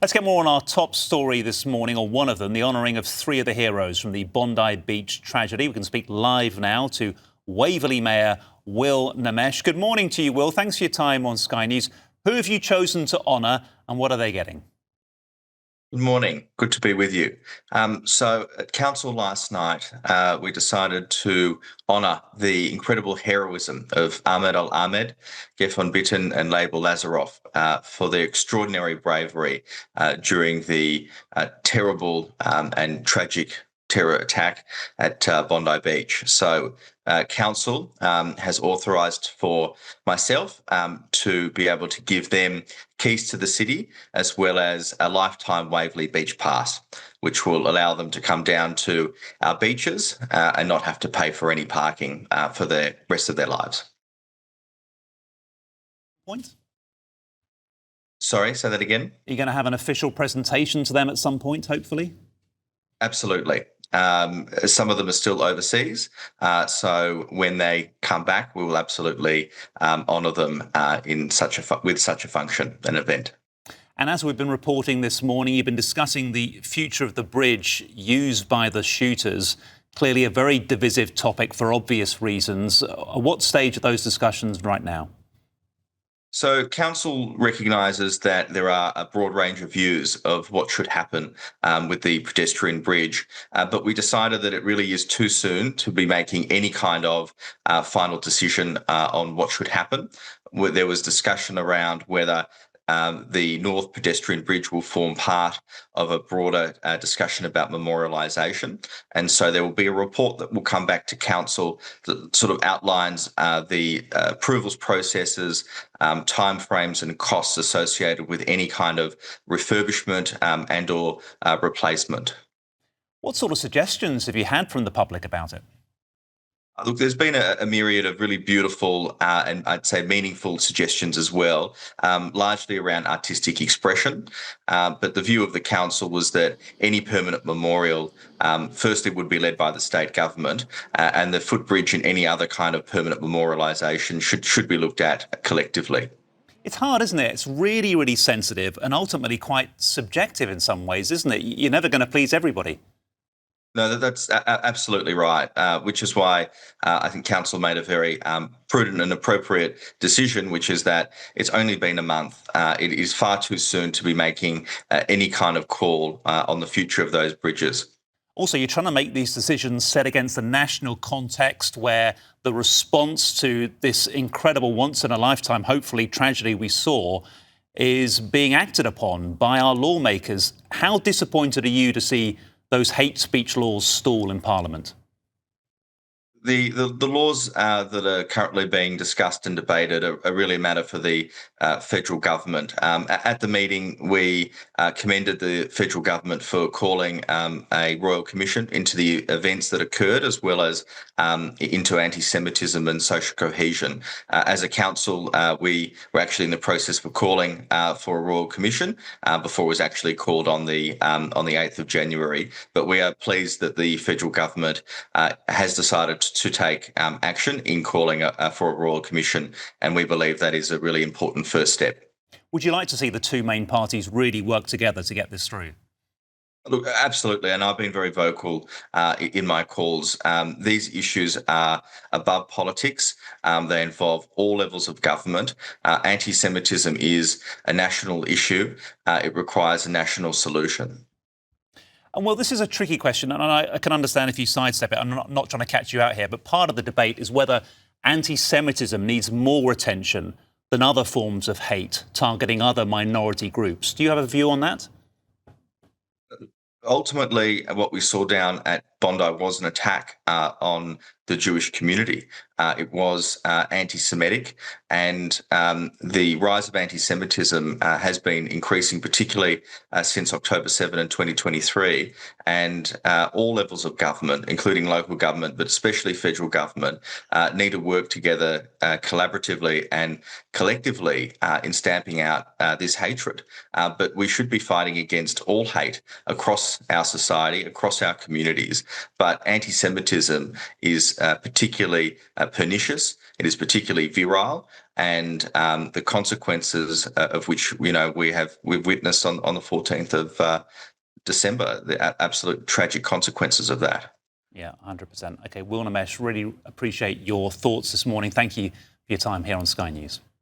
Let's get more on our top story this morning, or one of them, the honouring of three of the heroes from the Bondi Beach tragedy. We can speak live now to Waverley Mayor Will Nemesh. Good morning to you, Will. Thanks for your time on Sky News. Who have you chosen to honour and what are they getting? Good morning. Good to be with you. So at council last night, we decided to honour the incredible heroism of Ahmed Al-Ahmed, Gefon Bitten and Label Lazarov for their extraordinary bravery during the terrible and tragic terror attack at Bondi Beach. So council has authorised for myself to be able to give them keys to the city, as well as a lifetime Waverley Beach pass, which will allow them to come down to our beaches and not have to pay for any parking for the rest of their lives. Point? Sorry, say that again? Are you going to have an official presentation to them at some point, hopefully? Absolutely. Some of them are still overseas, so when they come back, we will absolutely honour them with such a function, an event. And as we've been reporting this morning, you've been discussing the future of the bridge used by the shooters. Clearly a very divisive topic for obvious reasons. At what stage are those discussions right now? So council recognises that there are a broad range of views of what should happen with the pedestrian bridge, but we decided that it really is too soon to be making any kind of final decision on what should happen. There was discussion around whether the North Pedestrian Bridge will form part of a broader discussion about memorialisation. And so there will be a report that will come back to council that sort of outlines the approvals processes, timeframes and costs associated with any kind of refurbishment and or replacement. What sort of suggestions have you had from the public about it? Look, there's been a myriad of really beautiful and I'd say meaningful suggestions as well, largely around artistic expression. But the view of the council was that any permanent memorial, firstly, would be led by the state government, and the footbridge and any other kind of permanent memorialisation should be looked at collectively. It's hard, isn't it? It's really, really sensitive and ultimately quite subjective in some ways, isn't it? You're never going to please everybody. No, that's absolutely right, which is why I think council made a very prudent and appropriate decision, which is that it's only been a month. It is far too soon to be making any kind of call on the future of those bridges. Also, you're trying to make these decisions set against the national context where the response to this incredible once-in-a-lifetime, hopefully, tragedy we saw is being acted upon by our lawmakers. How disappointed are you to see those hate speech laws stall in Parliament? The laws that are currently being discussed and debated are really a matter for the federal government. At the meeting, we commended the federal government for calling a royal commission into the events that occurred, as well as into anti-Semitism and social cohesion. As a council, we were actually in the process of calling for a royal commission before it was actually called on the 8th of January. But we are pleased that the federal government has decided to take action in calling for a royal commission, and we believe that is a really important first step. Would you like to see the two main parties really work together to get this through? Look, absolutely, and I've been very vocal in my calls. These issues are above politics. They involve all levels of government. Anti-Semitism is a national issue. It requires a national solution. And well, this is a tricky question, and I can understand if you sidestep it. I'm not trying to catch you out here, but part of the debate is whether anti-Semitism needs more attention than other forms of hate targeting other minority groups. Do you have a view on that? Ultimately, what we saw down at Bondi was an attack on the Jewish community. It was anti-Semitic, and the rise of anti-Semitism has been increasing, particularly since October 7 in 2023. And all levels of government, including local government, but especially federal government, need to work together collaboratively and collectively in stamping out this hatred. But we should be fighting against all hate across our society, across our communities. But anti-Semitism is particularly pernicious. It is particularly virile, and the consequences of which we've witnessed on the 14th of December, the absolute tragic consequences of that. Yeah, 100%. Okay, Will Nemesh, really appreciate your thoughts this morning. Thank you for your time here on Sky News.